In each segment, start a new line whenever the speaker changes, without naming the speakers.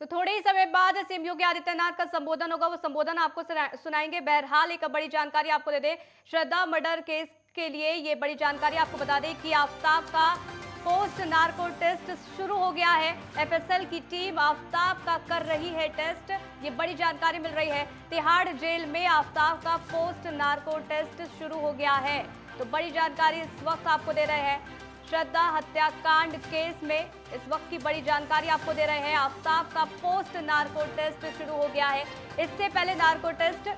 तो थोड़े ही समय बाद सीएम योगी आदित्यनाथ का संबोधन होगा, वो संबोधन आपको सुनाएंगे। बहरहाल एक बड़ी जानकारी आपको दे दें, श्रद्धा मर्डर केस के लिए ये बड़ी जानकारी आपको बता दें कि आफ्ताब का पोस्ट नार्को टेस्ट शुरू हो गया है। एफएसएल की टीम आफ्ताब का कर रही है टेस्ट, ये बड़ी जानकारी मिल रही है। तिहाड़ जेल में आफ्ताब का पोस्ट नार्को टेस्ट शुरू हो गया है, तो बड़ी जानकारी इस वक्त आपको दे रहे हैं। श्रद्धा हत्याकांड केस में इस वक्त की बड़ी जानकारी आपको दे रहे हैं। आफ्ताब का पोस्ट नार्को टेस्ट शुरू हो गया है। इससे पहले नार्को टेस्ट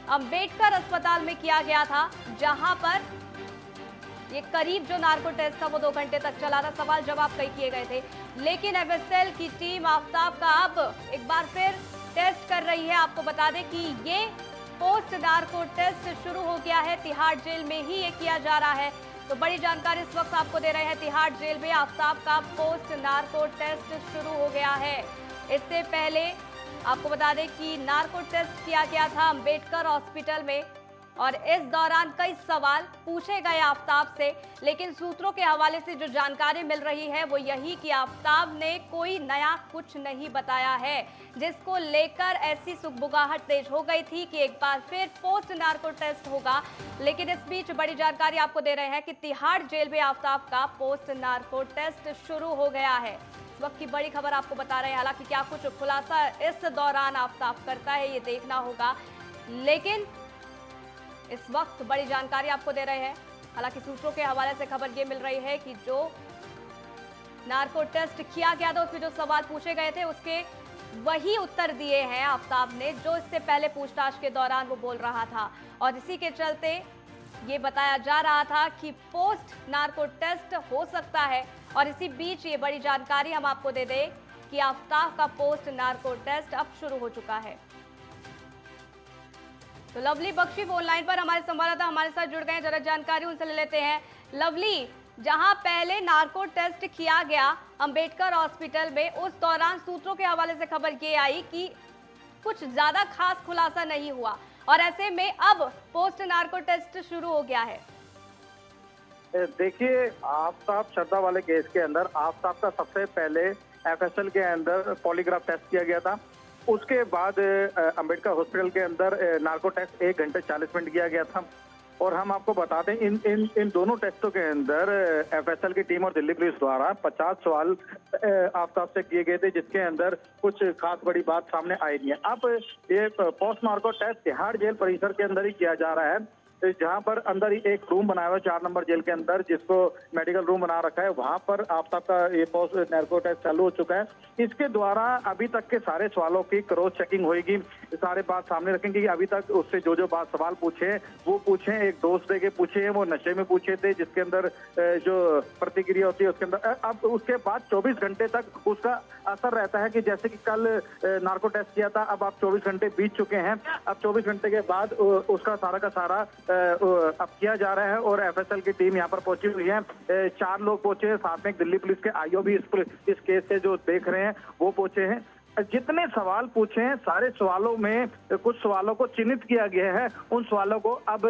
अंबेडकर अस्पताल में किया गया था, जहां पर ये करीब जो नार्को टेस्ट था वो 2 घंटे तक चला था, सवाल जवाब कई किए गए थे। लेकिन एफएसएल की टीम आफ्ताब का अब एक बार फिर टेस्ट कर रही है। आपको बता दें कि ये पोस्ट नार्को टेस्ट शुरू हो गया है, तिहाड़ जेल में ही ये किया जा रहा है। तो बड़ी जानकारी इस वक्त आपको दे रहे हैं, तिहाड़ जेल में आफ्ताब का पोस्ट नार्को टेस्ट शुरू हो गया है। इससे पहले आपको बता दें कि नार्को टेस्ट किया गया था अंबेडकर हॉस्पिटल में और इस दौरान कई सवाल पूछे गए आफ्ताब से, लेकिन सूत्रों के हवाले से जो जानकारी मिल रही है वो यही कि आफ्ताब ने कोई नया कुछ नहीं बताया है, जिसको लेकर ऐसी सुगबुगाहट तेज हो गई थी कि एक बार फिर पोस्ट नार्को टेस्ट होगा। लेकिन इस बीच बड़ी जानकारी आपको दे रहे हैं कि तिहाड़ जेल में आफ्ताब का पोस्ट नार्को टेस्ट शुरू हो गया है। इस वक्त की बड़ी खबर आपको बता रहे हैं। हालांकि क्या कुछ खुलासा इस दौरान आफ्ताब करता है ये देखना होगा, लेकिन इस वक्त बड़ी जानकारी आपको दे रहे हैं। हालांकि सूत्रों के हवाले से खबर ये मिल रही है कि जो नार्को टेस्ट किया गया था उसमें जो सवाल पूछे गए थे उसके वही उत्तर दिए हैं आफ्ताब ने, जो इससे पहले पूछताछ के दौरान वो बोल रहा था। और इसी के चलते ये बताया जा रहा था कि पोस्ट नार्को टेस्ट हो सकता है। और इसी बीच ये बड़ी जानकारी हम आपको दे दें कि आफ्ताब का पोस्ट नार्को टेस्ट अब शुरू हो चुका है। तो लवली बख्शी फोन लाइन पर हमारे संवाददाता हमारे साथ जुड़ गए हैं, जरा जानकारी उनसे ले लेते हैं। लवली, जहां पहले नार्को टेस्ट किया गया अंबेडकर हॉस्पिटल में, उस दौरान सूत्रों के हवाले से खबर ये आई कि कुछ ज्यादा खास खुलासा नहीं हुआ और ऐसे में अब पोस्ट नार्को टेस्ट शुरू हो गया है।
देखिए, आफ्ताब श्रद्धा वाले केस के अंदर आफ्ताब का सबसे पहले एफएसएल के अंदर पॉलीग्राफ टेस्ट किया गया था। उसके बाद अंबेडकर हॉस्पिटल के अंदर नार्को टेस्ट 1 घंटे 40 मिनट किया गया था। और हम आपको बता दें, इन दोनों टेस्टों के अंदर एफएसएल की टीम और दिल्ली पुलिस द्वारा 50 सवाल आफ्ताब से किए गए थे, जिसके अंदर कुछ खास बड़ी बात सामने आई नहीं है। अब ये post narco test Tihar jail परिसर के अंदर ही किया जा रहा है, जहां पर अंदर ही एक रूम बनाया हुआ है 4 नंबर जेल के अंदर, जिसको मेडिकल रूम बना रखा है। वहां पर आफ्ताब का ये पोस्ट नार्को टेस्ट चालू हो चुका है। इसके द्वारा अभी तक के सारे सवालों की क्रॉस चेकिंग होगी, सारे बात सामने रखेंगे कि अभी तक उससे जो बात सवाल पूछे वो पूछे, एक दोस्त के पूछे, वो नशे में पूछे थे, जिसके अंदर जो प्रतिक्रिया होती है उसके अंदर। अब उसके बाद 24 घंटे तक उसका असर रहता है कि जैसे कि कल नार्को टेस्ट किया था, अब आप 24 घंटे बीत चुके हैं। अब 24 घंटे के बाद उसका सारा का सारा अब किया जा रहा है। और एफएसएल की टीम यहाँ पर पहुंची हुई है, 4 लोग पहुंचे हैं, साथ में दिल्ली पुलिस के आईओ भी इस केस से जो देख रहे हैं वो पहुंचे हैं। जितने सवाल पूछे हैं सारे सवालों में कुछ सवालों को चिन्हित किया गया है। उन सवालों को अब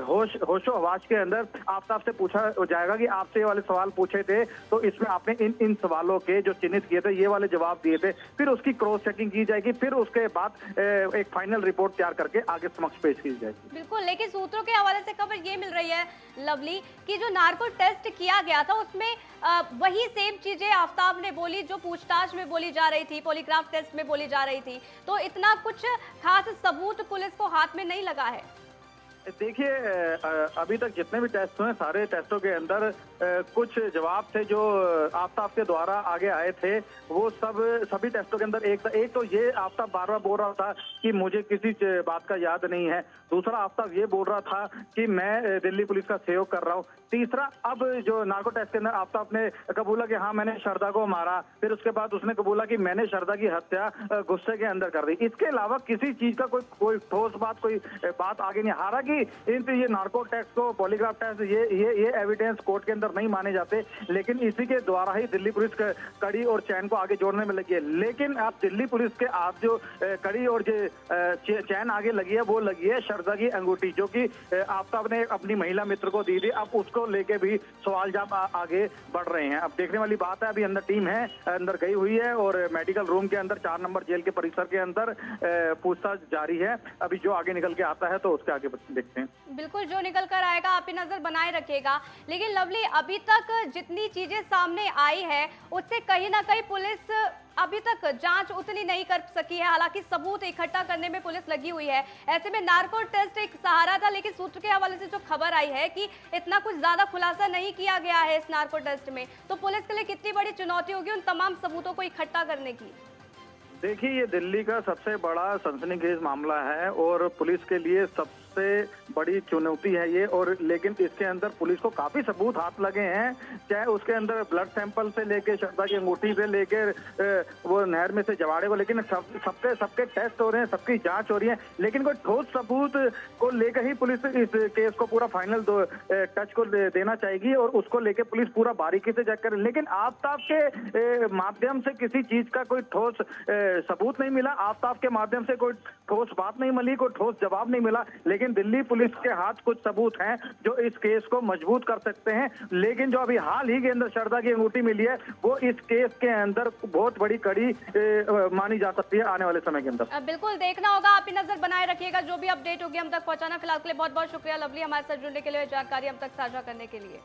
होशो हवास के अंदर आफ्ताब से पूछा जाएगा कि आपसे ये वाले सवाल पूछे थे तो इसमें आपने इन सवालों के जो चिन्हित किए थे ये वाले जवाब दिए थे। फिर उसकी क्रॉस चेकिंग की जाएगी, फिर उसके बाद एक फाइनल रिपोर्ट तैयार करके आगे समक्ष पेश की जाएगी।
बिल्कुल, लेकिन सूत्रों के हवाले से खबर ये मिल रही है लवली कि जो नार्को टेस्ट किया गया था उसमें वही सेम चीजें आफ्ताब ने बोली जो पूछताछ में बोली जा रही थी, पॉलीग्राफ टेस्ट में बोली जा रही थी। तो इतना कुछ खास सबूत पुलिस को हाथ में नहीं लगा है।
देखिए, अभी तक जितने भी टेस्ट हुए सारे टेस्टों के अंदर कुछ जवाब थे जो आफ्ताब के द्वारा आगे आए थे, वो सभी टेस्टों के अंदर एक तो ये आफ्ताब बार बार बोल रहा था कि मुझे किसी बात का याद नहीं है। दूसरा, आफ्ताब ये बोल रहा था कि मैं दिल्ली पुलिस का सहयोग कर रहा हूँ। तीसरा, अब जो नार्को टेस्ट के अंदर आफ्ताब ने कबूला कि हाँ मैंने श्रद्धा को मारा। फिर उसके बाद उसने कबूला कि मैंने श्रद्धा की हत्या गुस्से के अंदर कर दी। इसके अलावा किसी चीज का कोई ठोस बात, कोई बात आगे नहीं। हालांकि क्योंकि ये नार्को टेस्ट को पॉलीग्राफ टेस्ट ये एविडेंस कोर्ट के अंदर नहीं माने जाते, लेकिन इसी के द्वारा ही दिल्ली पुलिस कड़ी और चैन को आगे जोड़ने में लगी है। लेकिन अब दिल्ली पुलिस के आप जो कड़ी और जो चैन आगे लगी है वो लगी है शारदा की अंगूठी, जो कि आफ्ताब ने अपनी महिला मित्र को दी थी। अब उसको लेके भी सवाल जवाब आगे बढ़ रहे हैं। अब देखने वाली बात है, अभी अंदर टीम है, अंदर गई हुई है और मेडिकल रूम के अंदर 4 नंबर जेल के परिसर के अंदर पूछताछ जारी है। अभी जो आगे निकल के आता है तो उसके आगे देखते हैं।
बिल्कुल, जो निकल कर आएगा आप ही नजर बनाए रखिएगा। लेकिन लवली, अभी तक जितनी चीजें सामने आई है उससे कहीं ना कहीं पुलिस अभी तक जांच उतनी नहीं कर सकी है। हालांकि सबूत इकट्ठा करने में पुलिस लगी हुई है। ऐसे में नार्को टेस्ट एक सहारा था, लेकिन सूत्र के हवाले से जो खबर आई है कि इतना कुछ ज्यादा खुलासा नहीं किया गया है इस नार्को टेस्ट में, तो पुलिस के लिए कितनी बड़ी चुनौती होगी उन तमाम सबूतों को इकट्ठा करने की?
देखिए, ये दिल्ली का सबसे बड़ा सनसनीखेज मामला है और पुलिस के लिए सबसे बड़ी चुनौती है ये। और लेकिन इसके अंदर पुलिस को काफी सबूत हाथ लगे हैं, चाहे उसके अंदर ब्लड सैंपल से लेके शारदा की अंगूठी से लेके वो नहर में से जवाड़े को, लेकिन सबके टेस्ट हो रहे हैं, सबकी जांच हो रही है, लेकिन कोई ठोस सबूत को लेकर ही पुलिस इस केस को पूरा फाइनल टच को देना चाहेगी और उसको लेके पुलिस पूरा बारीकी से चेक करे। लेकिन आफ्ताब के माध्यम से किसी चीज का कोई ठोस सबूत नहीं मिला, आफ्ताब के माध्यम से कोई ठोस बात नहीं मिली, कोई ठोस जवाब नहीं मिला। लेकिन दिल्ली पुलिस के हाथ कुछ सबूत हैं जो इस केस को मजबूत कर सकते हैं। लेकिन जो अभी हाल ही के अंदर शारदा की अंगूठी मिली है वो इस केस के अंदर बहुत बड़ी कड़ी मानी जा सकती है आने वाले समय के अंदर।
बिल्कुल देखना होगा, आप ही नजर बनाए रखिएगा। जो भी अपडेट होगी हम तक पहुंचाना। फिलहाल के लिए बहुत बहुत शुक्रिया लवली, हमारे साथ जुड़ने के लिए, जानकारी हम तक साझा करने के लिए।